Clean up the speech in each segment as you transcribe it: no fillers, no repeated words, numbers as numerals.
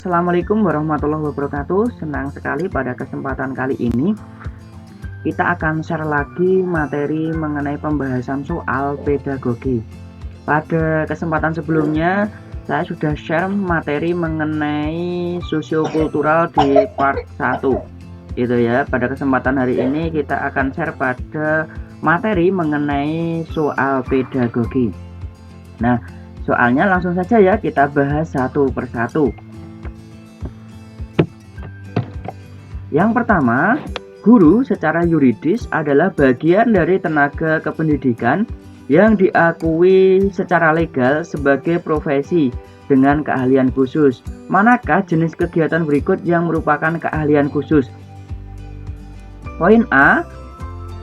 Assalamualaikum warahmatullahi wabarakatuh. Senang sekali pada kesempatan kali ini kita akan share lagi materi mengenai pembahasan soal pedagogi. Pada kesempatan sebelumnya saya sudah share materi mengenai sosiokultural di part 1 gitu ya. Pada kesempatan hari ini kita akan share pada materi mengenai soal pedagogi. Nah, soalnya langsung saja ya kita bahas satu persatu. Yang pertama, guru secara yuridis adalah bagian dari tenaga kependidikan yang diakui secara legal sebagai profesi dengan keahlian khusus. Manakah jenis kegiatan berikut yang merupakan keahlian khusus? Poin A,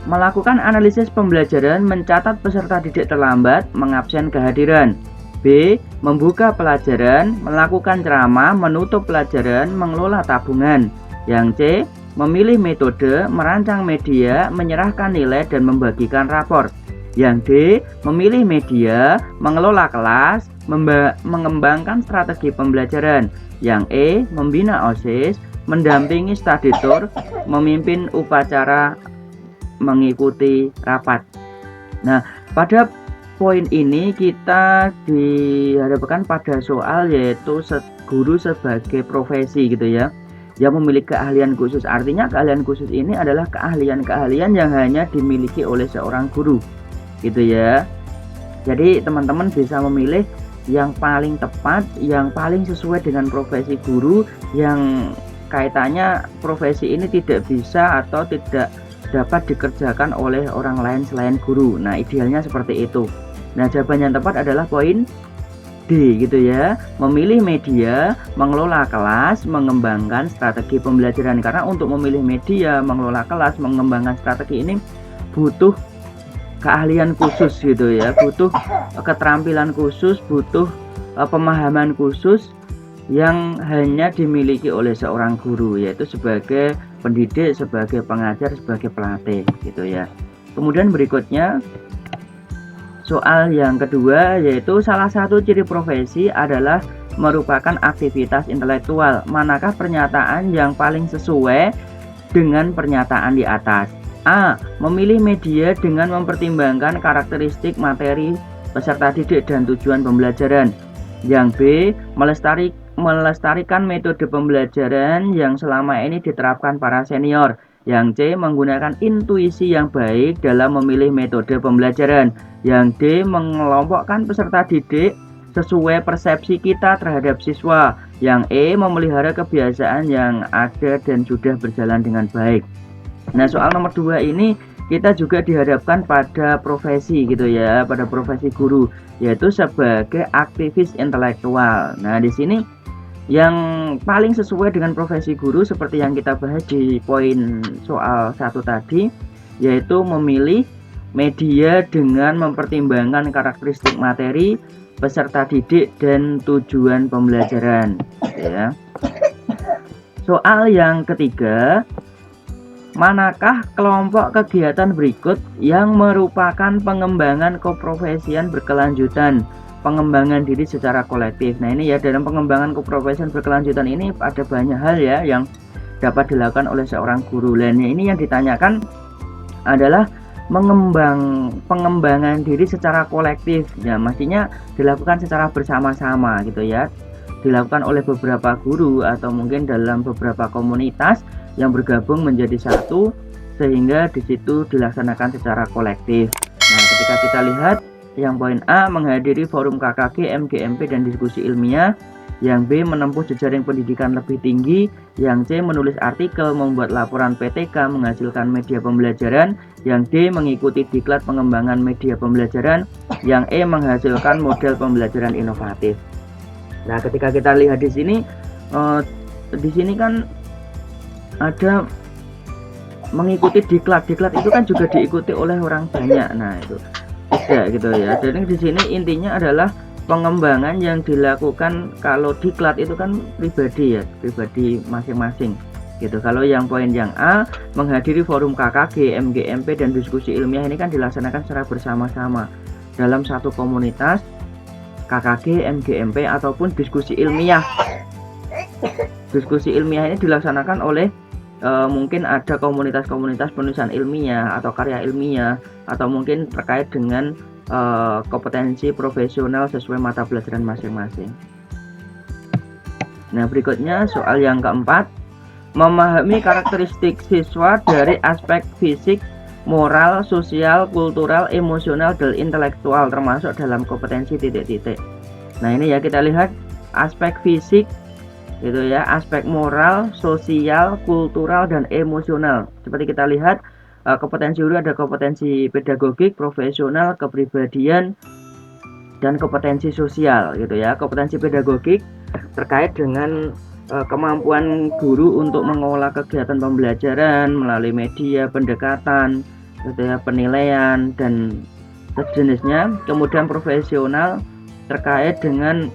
melakukan analisis pembelajaran, mencatat peserta didik terlambat, mengabsen kehadiran. B, membuka pelajaran, melakukan ceramah, menutup pelajaran, mengelola tabungan. Yang C, memilih metode, merancang media, menyerahkan nilai dan membagikan rapor. Yang D, memilih media, mengelola kelas, mengembangkan strategi pembelajaran. Yang E, membina OSIS, mendampingi study tour, memimpin upacara, mengikuti rapat. Nah, pada poin ini kita dihadapkan pada soal yaitu guru sebagai profesi gitu ya, yang memiliki keahlian khusus. Artinya keahlian khusus ini adalah keahlian-keahlian yang hanya dimiliki oleh seorang guru gitu ya. Jadi teman-teman bisa memilih yang paling tepat, yang paling sesuai dengan profesi guru, yang kaitannya profesi ini tidak bisa atau tidak dapat dikerjakan oleh orang lain selain guru. Nah, idealnya seperti itu. Nah, jawaban yang tepat adalah poin D gitu ya, memilih media, mengelola kelas, mengembangkan strategi pembelajaran. Karena untuk memilih media, mengelola kelas, mengembangkan strategi ini butuh keahlian khusus gitu ya, butuh keterampilan khusus, butuh pemahaman khusus yang hanya dimiliki oleh seorang guru, yaitu sebagai pendidik, sebagai pengajar, sebagai pelatih gitu ya. Kemudian berikutnya soal yang kedua, yaitu salah satu ciri profesi adalah merupakan aktivitas intelektual. Manakah pernyataan yang paling sesuai dengan pernyataan di atas? A, memilih media dengan mempertimbangkan karakteristik materi peserta didik dan tujuan pembelajaran. Yang B, melestarikan metode pembelajaran yang selama ini diterapkan para senior. Yang C, menggunakan intuisi yang baik dalam memilih metode pembelajaran. Yang D, mengelompokkan peserta didik sesuai persepsi kita terhadap siswa. Yang E, memelihara kebiasaan yang ada dan sudah berjalan dengan baik. Nah, soal nomor 2 ini kita juga dihadapkan pada profesi gitu ya, pada profesi guru, yaitu sebagai aktivis intelektual. Nah, di sini yang paling sesuai dengan profesi guru seperti yang kita bahas di poin soal 1 tadi, yaitu memilih media dengan mempertimbangkan karakteristik materi peserta didik dan tujuan pembelajaran ya. Soal yang ketiga, manakah kelompok kegiatan berikut yang merupakan pengembangan keprofesian berkelanjutan, pengembangan diri secara kolektif? Nah, ini ya, dalam pengembangan keprofesian berkelanjutan ini ada banyak hal ya yang dapat dilakukan oleh seorang guru. Dan ini yang ditanyakan adalah pengembangan diri secara kolektif ya, mestinya dilakukan secara bersama-sama gitu ya, dilakukan oleh beberapa guru atau mungkin dalam beberapa komunitas yang bergabung menjadi satu sehingga di situ dilaksanakan secara kolektif. Nah, ketika kita lihat yang poin A, menghadiri forum KKG, MGMP dan diskusi ilmiah. Yang B, menempuh jejaring pendidikan lebih tinggi. Yang C, menulis artikel, membuat laporan PTK, menghasilkan media pembelajaran. Yang D, mengikuti diklat pengembangan media pembelajaran. Yang E, menghasilkan model pembelajaran inovatif. Nah, ketika kita lihat di sini kan ada mengikuti diklat. Diklat itu kan juga diikuti oleh orang banyak. Nah, itu tidak gitu ya. Jadi di sini intinya adalah pengembangan yang dilakukan. Kalau diklat itu kan pribadi ya, pribadi masing-masing gitu. Kalau yang poin yang A, menghadiri forum KKG, MGMP dan diskusi ilmiah, ini kan dilaksanakan secara bersama-sama dalam satu komunitas KKG, MGMP ataupun diskusi ilmiah Diskusi ilmiah ini dilaksanakan oleh mungkin ada komunitas-komunitas penulisan ilmiah atau karya ilmiah, atau mungkin terkait dengan kompetensi profesional sesuai mata pelajaran masing-masing. Nah, berikutnya soal yang keempat, memahami karakteristik siswa dari aspek fisik, moral, sosial, kultural, emosional, dan intelektual termasuk dalam kompetensi titik-titik. Nah, ini ya, kita lihat aspek fisik gitu ya, aspek moral, sosial, kultural, dan emosional. Seperti kita lihat kompetensi guru ada kompetensi pedagogik, profesional, kepribadian, dan kompetensi sosial gitu ya. Kompetensi pedagogik terkait dengan kemampuan guru untuk mengolah kegiatan pembelajaran melalui media, pendekatan gitu ya, penilaian dan sejenisnya. Kemudian profesional terkait dengan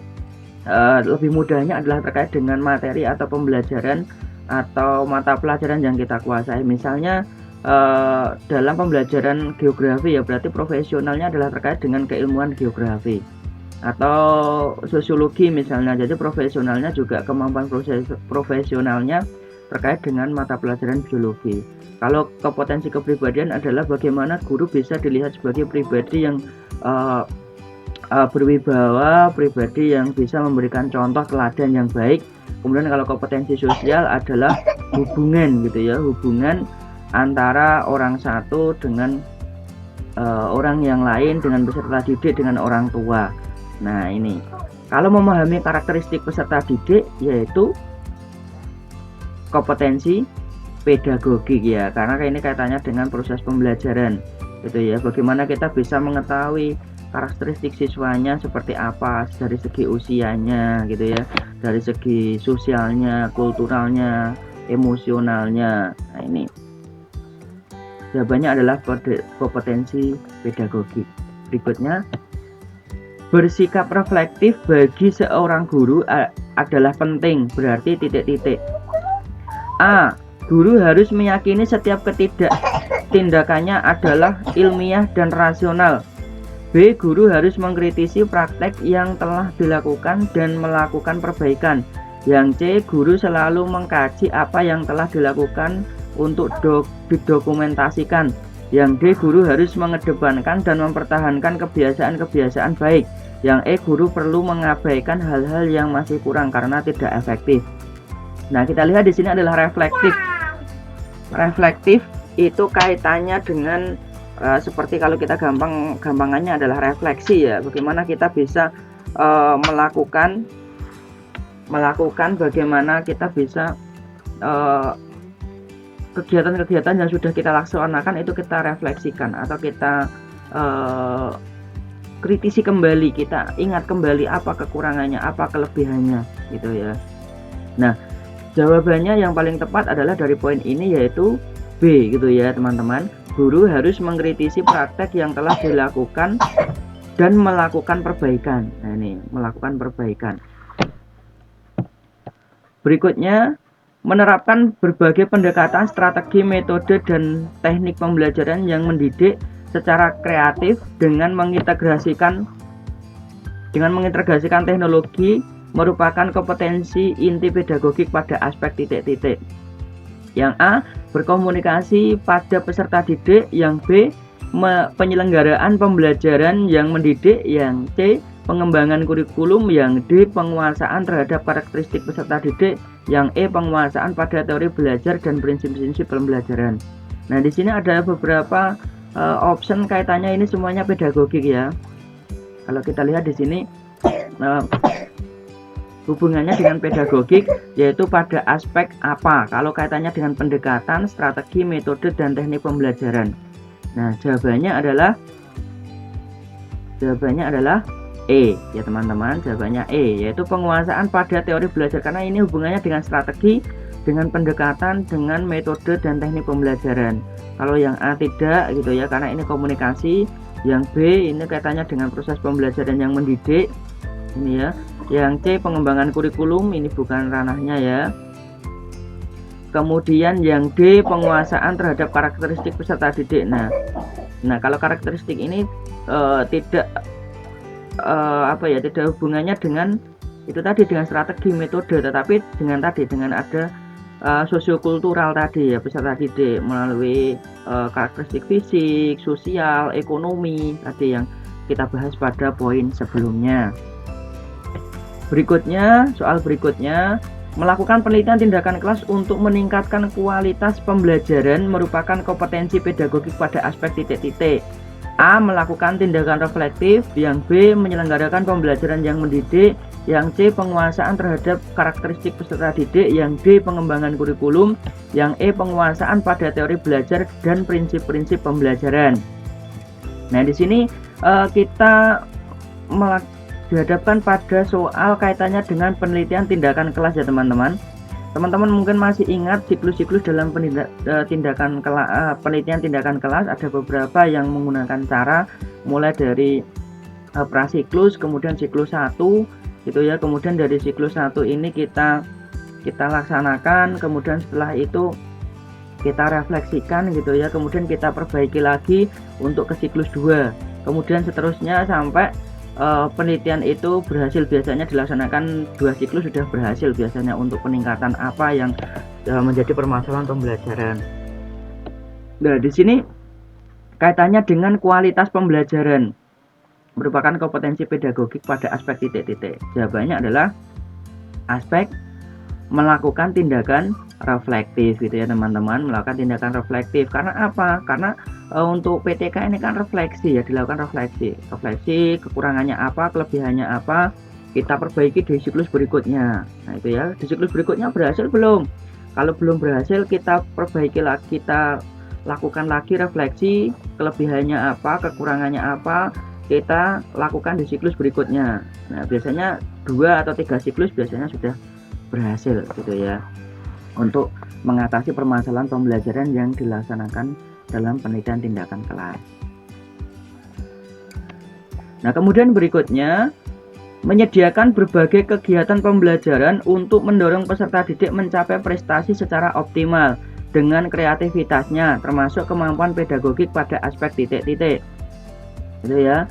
lebih mudahnya adalah terkait dengan materi atau pembelajaran atau mata pelajaran yang kita kuasai. Misalnya dalam pembelajaran geografi ya, berarti profesionalnya adalah terkait dengan keilmuan geografi, atau sosiologi misalnya, jadi profesionalnya juga kemampuan profesionalnya terkait dengan mata pelajaran biologi. Kalau kompetensi kepribadian adalah bagaimana guru bisa dilihat sebagai pribadi yang berwibawa, pribadi yang bisa memberikan contoh teladan yang baik. Kemudian kalau kompetensi sosial adalah hubungan gitu ya, hubungan antara orang satu dengan orang yang lain, dengan peserta didik, dengan orang tua. Nah, ini kalau memahami karakteristik peserta didik yaitu kompetensi pedagogik ya, karena ini kaitannya dengan proses pembelajaran gitu ya, bagaimana kita bisa mengetahui karakteristik siswanya seperti apa dari segi usianya gitu ya, dari segi sosialnya, kulturalnya, emosionalnya. Nah, ini jawabannya adalah kompetensi pedagogik. Berikutnya, bersikap reflektif bagi seorang guru adalah penting, berarti titik-titik. A. Guru harus meyakini setiap tindakannya adalah ilmiah dan rasional. B. Guru harus mengkritisi praktek yang telah dilakukan dan melakukan perbaikan. Yang C. Guru selalu mengkaji apa yang telah dilakukan untuk didokumentasikan. Yang D. Guru harus mengedepankan dan mempertahankan kebiasaan-kebiasaan baik. Yang E. Guru perlu mengabaikan hal-hal yang masih kurang karena tidak efektif. Nah, kita lihat di sini adalah reflektif. Reflektif itu kaitannya dengan seperti kalau kita gampangannya adalah refleksi ya, bagaimana kita bisa melakukan bagaimana kita bisa kegiatan-kegiatan yang sudah kita laksanakan itu kita refleksikan atau kita kritisi kembali, kita ingat kembali apa kekurangannya, apa kelebihannya gitu ya. Nah, jawabannya yang paling tepat adalah dari poin ini, yaitu B gitu ya teman-teman. Guru harus mengkritisi praktek yang telah dilakukan dan melakukan perbaikan. Nah, ini melakukan perbaikan. Berikutnya, menerapkan berbagai pendekatan, strategi, metode, dan teknik pembelajaran yang mendidik secara kreatif dengan mengintegrasikan teknologi merupakan kompetensi inti pedagogik pada aspek titik-titik. Yang A. Berkomunikasi pada peserta didik. Yang B. Penyelenggaraan pembelajaran yang mendidik. Yang C. Pengembangan kurikulum. Yang D. Penguasaan terhadap karakteristik peserta didik. Yang E. Penguasaan pada teori belajar dan prinsip-prinsip pembelajaran. Nah, di sini ada beberapa option kaitannya, ini semuanya pedagogik ya. Kalau kita lihat di sini hubungannya dengan pedagogik yaitu pada aspek apa? Kalau kaitannya dengan pendekatan, strategi, metode, dan teknik pembelajaran. Nah, jawabannya adalah E ya teman-teman, jawabannya E, yaitu penguasaan pada teori belajar, karena ini hubungannya dengan strategi, dengan pendekatan, dengan metode dan teknik pembelajaran. Kalau yang A tidak gitu ya, karena ini komunikasi. Yang B ini kaitannya dengan proses pembelajaran yang mendidik ini ya. Yang C pengembangan kurikulum, ini bukan ranahnya ya. Kemudian yang D penguasaan terhadap karakteristik peserta didik. Nah kalau karakteristik ini tidak hubungannya dengan Itu tadi dengan strategi metode, tetapi dengan ada sosiokultural tadi ya peserta didik melalui karakteristik fisik, sosial, ekonomi tadi yang kita bahas pada poin sebelumnya. Soal berikutnya, melakukan penelitian tindakan kelas untuk meningkatkan kualitas pembelajaran merupakan kompetensi pedagogik pada aspek titik-titik. A. Melakukan tindakan reflektif, yang B. Menyelenggarakan pembelajaran yang mendidik, yang C. Penguasaan terhadap karakteristik peserta didik, yang D. Pengembangan kurikulum, yang E. Penguasaan pada teori belajar dan prinsip-prinsip pembelajaran. Nah, di sini kita dihadapkan pada soal kaitannya dengan penelitian tindakan kelas ya teman-teman. Teman-teman mungkin masih ingat siklus-siklus dalam penelitian tindakan kelas ada beberapa yang menggunakan cara mulai dari prasiklus, kemudian siklus 1 gitu ya. Kemudian dari siklus 1 ini kita laksanakan, kemudian setelah itu kita refleksikan gitu ya. Kemudian kita perbaiki lagi untuk ke siklus 2. Kemudian seterusnya sampai penelitian itu berhasil, biasanya dilaksanakan 2 siklus sudah berhasil biasanya untuk peningkatan apa yang menjadi permasalahan pembelajaran. Nah, di sini kaitannya dengan kualitas pembelajaran merupakan kompetensi pedagogik pada aspek titik-titik. Jawabannya adalah aspek melakukan tindakan reflektif gitu ya teman-teman, melakukan tindakan reflektif. Karena apa? Karena untuk PTK ini kan refleksi ya, dilakukan refleksi kekurangannya apa, kelebihannya apa, kita perbaiki di siklus berikutnya. Nah itu ya, di siklus berikutnya berhasil belum? Kalau belum berhasil, kita perbaiki lagi, kita lakukan lagi refleksi, kelebihannya apa, kekurangannya apa, kita lakukan di siklus berikutnya. Nah biasanya 2 atau 3 siklus biasanya sudah berhasil gitu ya, untuk mengatasi permasalahan pembelajaran yang dilaksanakan dalam penelitian tindakan kelas. Nah, kemudian berikutnya, menyediakan berbagai kegiatan pembelajaran untuk mendorong peserta didik mencapai prestasi secara optimal dengan kreativitasnya, termasuk kemampuan pedagogik pada aspek titik-titik. Gitu ya.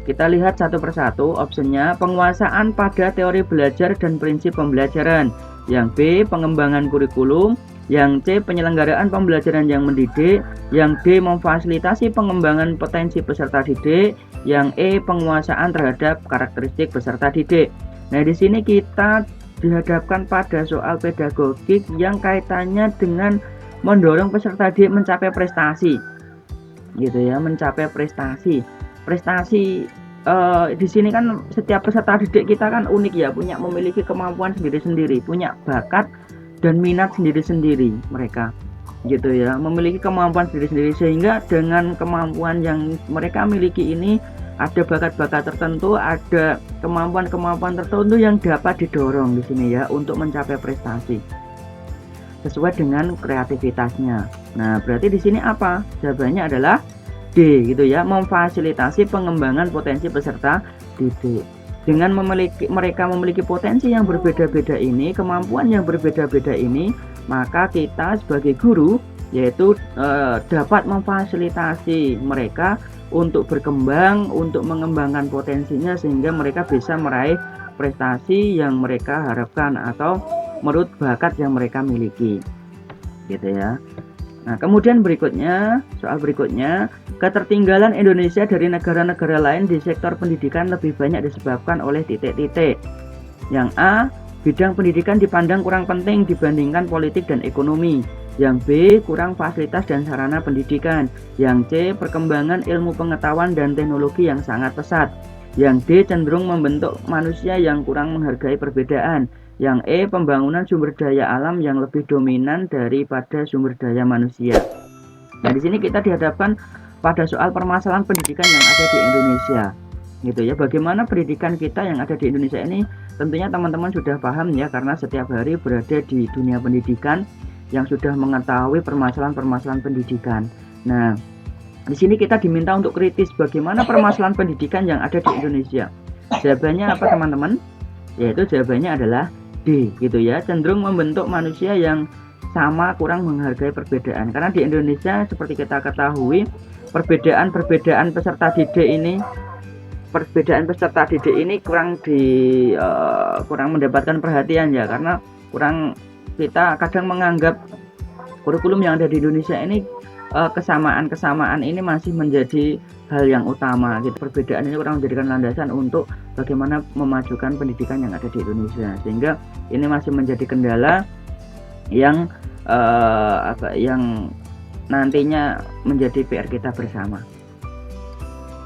Kita lihat satu persatu opsinya. Penguasaan pada teori belajar dan prinsip pembelajaran. Yang B. Pengembangan kurikulum. Yang C. Penyelenggaraan pembelajaran yang mendidik. Yang D. Memfasilitasi pengembangan potensi peserta didik. Yang E. Penguasaan terhadap karakteristik peserta didik. Nah, di sini kita dihadapkan pada soal pedagogik yang kaitannya dengan mendorong peserta didik mencapai prestasi. Gitu ya, mencapai prestasi. Di sini kan setiap peserta didik kita kan unik ya, memiliki kemampuan sendiri-sendiri, punya bakat dan minat sendiri-sendiri mereka gitu ya, memiliki kemampuan sendiri-sendiri, sehingga dengan kemampuan yang mereka miliki ini ada bakat-bakat tertentu, ada kemampuan-kemampuan tertentu yang dapat didorong di sini ya untuk mencapai prestasi sesuai dengan kreativitasnya. Nah, berarti di sini apa? Jawabannya adalah D gitu ya, memfasilitasi pengembangan potensi peserta didik. Dengan mereka memiliki potensi yang berbeda-beda ini, kemampuan yang berbeda-beda ini, maka kita sebagai guru yaitu dapat memfasilitasi mereka untuk berkembang, untuk mengembangkan potensinya sehingga mereka bisa meraih prestasi yang mereka harapkan atau menurut bakat yang mereka miliki. Gitu ya. Nah, kemudian soal berikutnya, ketertinggalan Indonesia dari negara-negara lain di sektor pendidikan lebih banyak disebabkan oleh titik-titik. Yang A, bidang pendidikan dipandang kurang penting dibandingkan politik dan ekonomi. Yang B, kurang fasilitas dan sarana pendidikan. Yang C, perkembangan ilmu pengetahuan dan teknologi yang sangat pesat. Yang D, cenderung membentuk manusia yang kurang menghargai perbedaan. Yang E, pembangunan sumber daya alam yang lebih dominan daripada sumber daya manusia. Nah, di sini kita dihadapkan pada soal permasalahan pendidikan yang ada di Indonesia. Gitu ya. Bagaimana pendidikan kita yang ada di Indonesia ini? Tentunya teman-teman sudah paham ya, karena setiap hari berada di dunia pendidikan yang sudah mengetahui permasalahan-permasalahan pendidikan. Nah, di sini kita diminta untuk kritis bagaimana permasalahan pendidikan yang ada di Indonesia. Jawabannya apa, teman-teman? Yaitu jawabannya adalah D gitu ya, cenderung membentuk manusia yang sama, kurang menghargai perbedaan. Karena di Indonesia seperti kita ketahui, perbedaan peserta didik ini perbedaan peserta didik ini kurang mendapatkan perhatian ya, karena kita kadang menganggap kurikulum yang ada di Indonesia ini kesamaan ini masih menjadi hal yang utama gitu. Perbedaan ini kurang menjadikan landasan untuk bagaimana memajukan pendidikan yang ada di Indonesia, sehingga ini masih menjadi kendala yang yang nantinya menjadi PR kita bersama.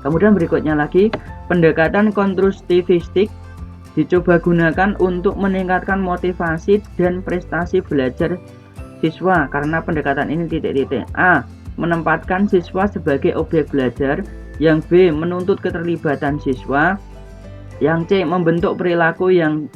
Kemudian berikutnya lagi, pendekatan konstruktivistik dicoba gunakan untuk meningkatkan motivasi dan prestasi belajar siswa, karena pendekatan ini titik-titik. A. Menempatkan siswa sebagai objek belajar. Yang B. Menuntut keterlibatan siswa. Yang C. Membentuk perilaku yang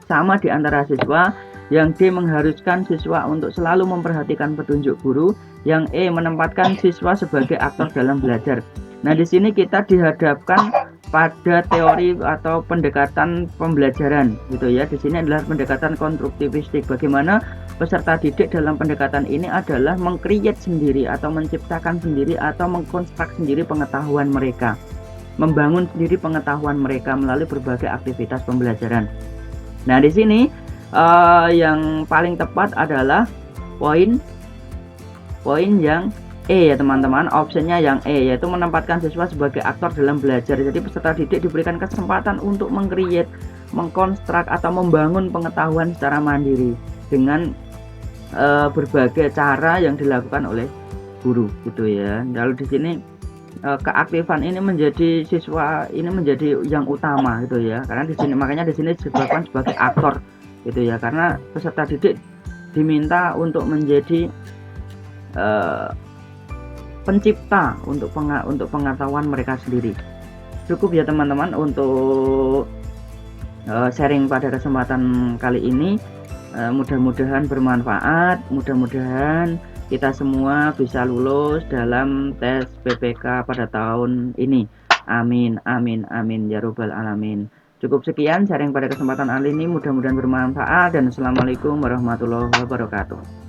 sama di antara siswa. Yang D. Mengharuskan siswa untuk selalu memperhatikan petunjuk guru. Yang E. Menempatkan siswa sebagai aktor dalam belajar. Nah, di sini kita dihadapkan pada teori atau pendekatan pembelajaran gitu ya. Di sini adalah pendekatan konstruktivistik. Bagaimana peserta didik dalam pendekatan ini adalah mengcreate sendiri atau menciptakan sendiri atau mengkonstruk sendiri pengetahuan mereka, membangun sendiri pengetahuan mereka melalui berbagai aktivitas pembelajaran. Nah, di sini yang paling tepat adalah poin yang E ya teman-teman, optionnya yang E, yaitu menempatkan siswa sebagai aktor dalam belajar. Jadi peserta didik diberikan kesempatan untuk mengcreate, mengkonstruk atau membangun pengetahuan secara mandiri dengan berbagai cara yang dilakukan oleh guru gitu ya. Lalu di sini keaktifan ini menjadi siswa ini menjadi yang utama gitu ya, karena di sini makanya di sini disebutkan sebagai aktor gitu ya, karena peserta didik diminta untuk menjadi pencipta untuk pengetahuan mereka sendiri. Cukup ya teman-teman untuk sharing pada kesempatan kali ini. Mudah-mudahan bermanfaat, mudah-mudahan kita semua bisa lulus dalam tes PPK pada tahun ini. Amin, amin, amin ya robbal alamin. Cukup sekian sharing pada kesempatan kali ini, mudah-mudahan bermanfaat, dan assalamualaikum warahmatullahi wabarakatuh.